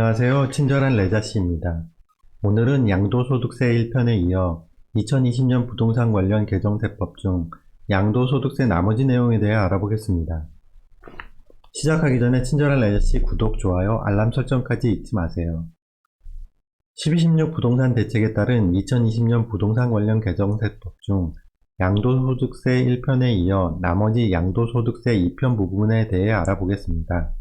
안녕하세요. 친절한 레자씨입니다. 오늘은 양도소득세 1편에 이어 2020년 부동산 관련 개정세법 중 양도소득세 나머지 내용에 대해 알아보겠습니다. 시작하기 전에 친절한 레자씨 구독, 좋아요, 알람 설정까지 잊지 마세요. 1216 부동산 대책에 따른 2020년 부동산 관련 개정세법 중 양도소득세 1편에 이어 나머지 양도소득세 2편 부분에 대해 알아보겠습니다.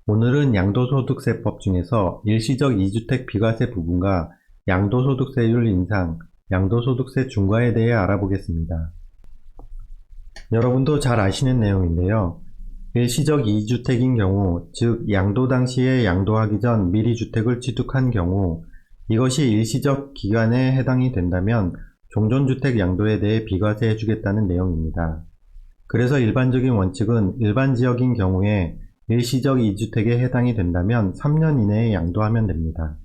오늘은 양도소득세법 중에서 일시적 2주택 비과세 부분과 양도소득세율 인상, 양도소득세 중과에 대해 알아보겠습니다. 여러분도 잘 아시는 내용인데요. 일시적 2주택인 경우, 즉 양도 당시에 양도하기 전 미리 주택을 취득한 경우 이것이 일시적 기간에 해당이 된다면 종전주택 양도에 대해 비과세해 주겠다는 내용입니다. 그래서 일반적인 원칙은 일반 지역인 경우에 일시적 2주택에 해당이 된다면 3년 이내에 양도하면 됩니다.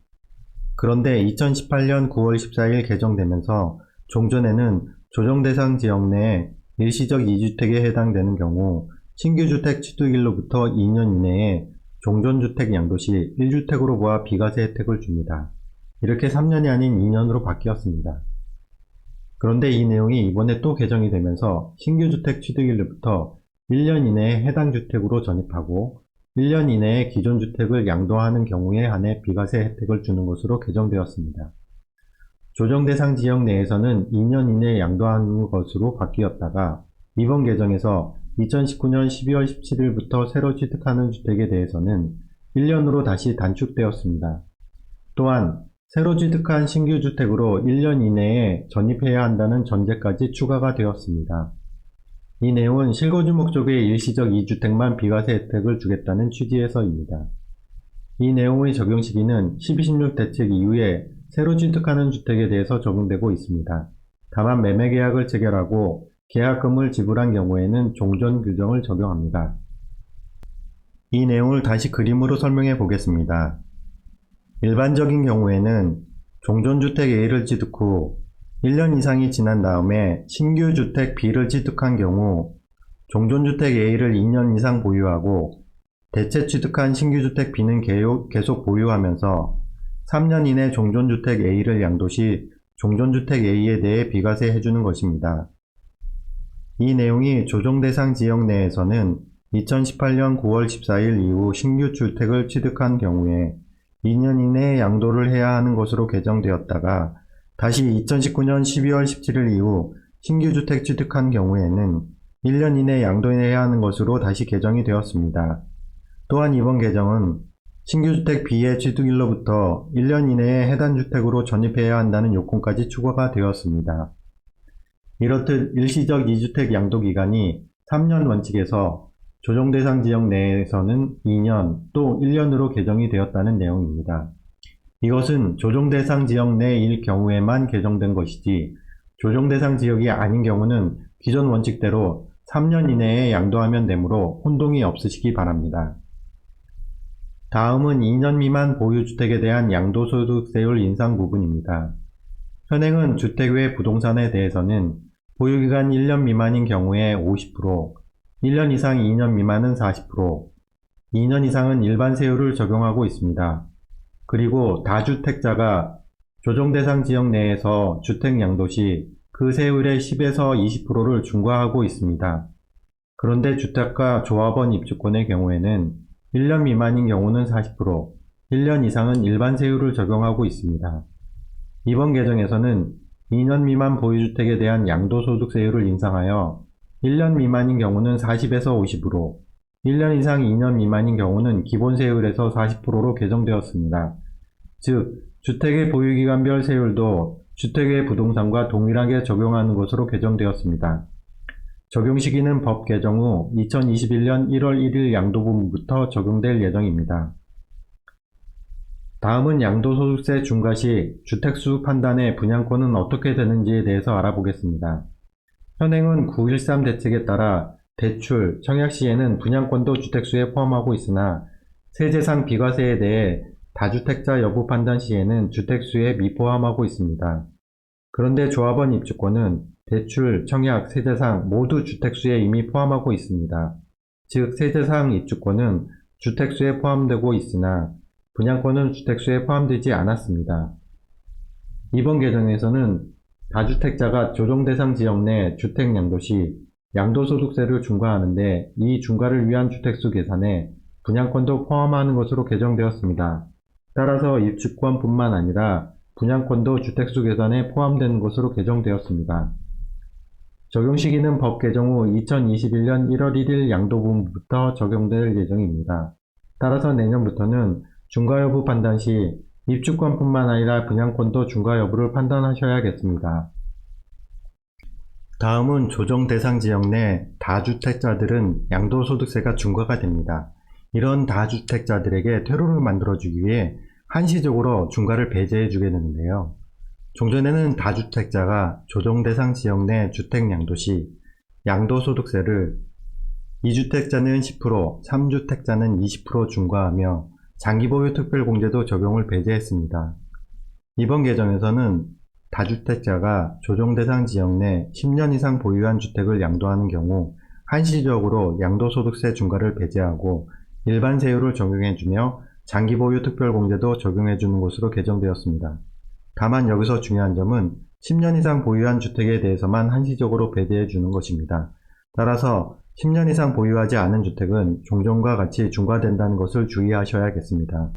그런데 2018년 9월 14일 개정되면서 종전에는 조정대상 지역 내에 일시적 2주택에 해당되는 경우 신규 주택 취득일로부터 2년 이내에 종전주택 양도 시 1주택으로 보아 비과세 혜택을 줍니다. 이렇게 3년이 아닌 2년으로 바뀌었습니다. 그런데 이 내용이 이번에 또 개정이 되면서 신규 주택 취득일로부터 1년 이내에 해당 주택으로 전입하고 1년 이내에 기존 주택을 양도하는 경우에 한해 비과세 혜택을 주는 것으로 개정되었습니다. 조정대상 지역 내에서는 2년 이내에 양도하는 것으로 바뀌었다가 이번 개정에서 2019년 12월 17일부터 새로 취득하는 주택에 대해서는 1년으로 다시 단축되었습니다. 또한 새로 취득한 신규 주택으로 1년 이내에 전입해야 한다는 전제까지 추가가 되었습니다. 이 내용은 실거주 목적의 일시적 2주택만 비과세 혜택을 주겠다는 취지에서입니다. 이 내용의 적용 시기는 1216 대책 이후에 새로 취득하는 주택에 대해서 적용되고 있습니다. 다만 매매계약을 체결하고 계약금을 지불한 경우에는 종전 규정을 적용합니다. 이 내용을 다시 그림으로 설명해 보겠습니다. 일반적인 경우에는 종전주택 A를 취득 후 1년 이상이 지난 다음에 신규 주택 B를 취득한 경우 종전주택 A를 2년 이상 보유하고 대체 취득한 신규 주택 B는 계속 보유하면서 3년 이내 종전주택 A를 양도 시 종전주택 A에 대해 비과세 해주는 것입니다. 이 내용이 조정대상 지역 내에서는 2018년 9월 14일 이후 신규 주택을 취득한 경우에 2년 이내에 양도를 해야 하는 것으로 개정되었다가 다시 2019년 12월 17일 이후 신규 주택 취득한 경우에는 1년 이내 양도해야 하는 것으로 다시 개정이 되었습니다. 또한 이번 개정은 신규 주택 B의 취득일로부터 1년 이내에 해당 주택으로 전입해야 한다는 요건까지 추가가 되었습니다. 이렇듯 일시적 2주택 양도 기간이 3년 원칙에서 조정대상 지역 내에서는 2년 또 1년으로 개정이 되었다는 내용입니다. 이것은 조정대상 지역 내일 경우에만 개정된 것이지 조정대상 지역이 아닌 경우는 기존 원칙대로 3년 이내에 양도하면 되므로 혼동이 없으시기 바랍니다. 다음은 2년 미만 보유주택에 대한 양도소득세율 인상 부분입니다. 현행은 주택 외 부동산에 대해서는 보유기간 1년 미만인 경우에 50%, 1년 이상 2년 미만은 40%, 2년 이상은 일반 세율을 적용하고 있습니다. 그리고 다주택자가 조정대상 지역 내에서 주택 양도 시 그 세율의 10에서 20%를 중과하고 있습니다. 그런데 주택가 조합원 입주권의 경우에는 1년 미만인 경우는 40%, 1년 이상은 일반 세율을 적용하고 있습니다. 이번 개정에서는 2년 미만 보유주택에 대한 양도소득세율을 인상하여 1년 미만인 경우는 40에서 50%, 1년 이상 2년 미만인 경우는 기본세율에서 40%로 개정되었습니다. 즉, 주택의 보유기간별 세율도 주택의 부동산과 동일하게 적용하는 것으로 개정되었습니다. 적용 시기는 법 개정 후 2021년 1월 1일 양도분부터 적용될 예정입니다. 다음은 양도소득세 중과 시 주택수 판단의 분양권은 어떻게 되는지에 대해서 알아보겠습니다. 현행은 913 대책에 따라 대출, 청약 시에는 분양권도 주택수에 포함하고 있으나 세제상 비과세에 대해 다주택자 여부 판단 시에는 주택수에 미포함하고 있습니다. 그런데 조합원 입주권은 대출, 청약, 세제상 모두 주택수에 이미 포함하고 있습니다. 즉 세제상 입주권은 주택수에 포함되고 있으나 분양권은 주택수에 포함되지 않았습니다. 이번 개정에서는 다주택자가 조정대상 지역 내 주택 양도시 양도소득세를 중과하는데 이 중과를 위한 주택수 계산에 분양권도 포함하는 것으로 개정되었습니다. 따라서 입주권뿐만 아니라 분양권도 주택수 계산에 포함되는 것으로 개정되었습니다. 적용 시기는 법 개정 후 2021년 1월 1일 양도분부터 적용될 예정입니다. 따라서 내년부터는 중과 여부 판단 시 입주권뿐만 아니라 분양권도 중과 여부를 판단하셔야겠습니다. 다음은 조정 대상 지역 내 다주택자들은 양도소득세가 중과가 됩니다. 이런 다주택자들에게 퇴로를 만들어주기 위해 한시적으로 중과를 배제해주게 되는데요. 종전에는 다주택자가 조정 대상 지역 내 주택 양도시 양도소득세를 2주택자는 10%, 3주택자는 20% 중과하며 장기보유 특별공제도 적용을 배제했습니다. 이번 개정에서는 다주택자가 조정 대상 지역 내 10년 이상 보유한 주택을 양도하는 경우 한시적으로 양도소득세 중과를 배제하고 일반 세율을 적용해주며 장기보유 특별공제도 적용해주는 것으로 개정되었습니다. 다만 여기서 중요한 점은 10년 이상 보유한 주택에 대해서만 한시적으로 배제해주는 것입니다. 따라서 10년 이상 보유하지 않은 주택은 종전과 같이 중과된다는 것을 주의하셔야겠습니다.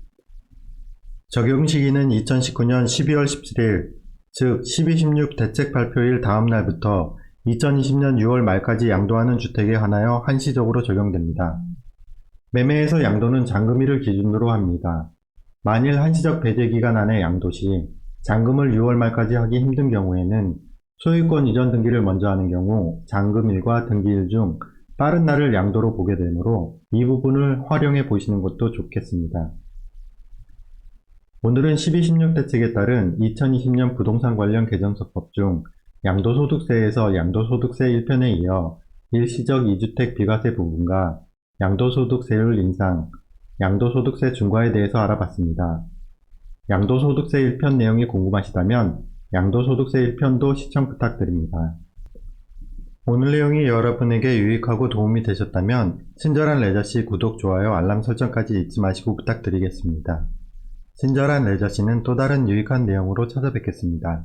적용 시기는 2019년 12월 17일, 즉 12.16 대책 발표일 다음 날부터 2020년 6월 말까지 양도하는 주택에 한하여 한시적으로 적용됩니다. 매매에서 양도는 잔금일을 기준으로 합니다. 만일 한시적 배제 기간 안에 양도 시 잔금을 6월 말까지 하기 힘든 경우에는 소유권 이전 등기를 먼저 하는 경우 잔금일과 등기일 중 빠른 날을 양도로 보게 되므로 이 부분을 활용해 보시는 것도 좋겠습니다. 오늘은 12.16 대책에 따른 2020년 부동산 관련 개정서법 중 양도소득세에서 양도소득세 1편에 이어 일시적 2주택 비과세 부분과 양도소득세율 인상, 양도소득세 중과에 대해서 알아봤습니다. 양도소득세 1편 내용이 궁금하시다면 양도소득세 1편도 시청 부탁드립니다. 오늘 내용이 여러분에게 유익하고 도움이 되셨다면 친절한 레저씨 구독, 좋아요, 알람 설정까지 잊지 마시고 부탁드리겠습니다. 친절한 레저씨는 또 다른 유익한 내용으로 찾아뵙겠습니다.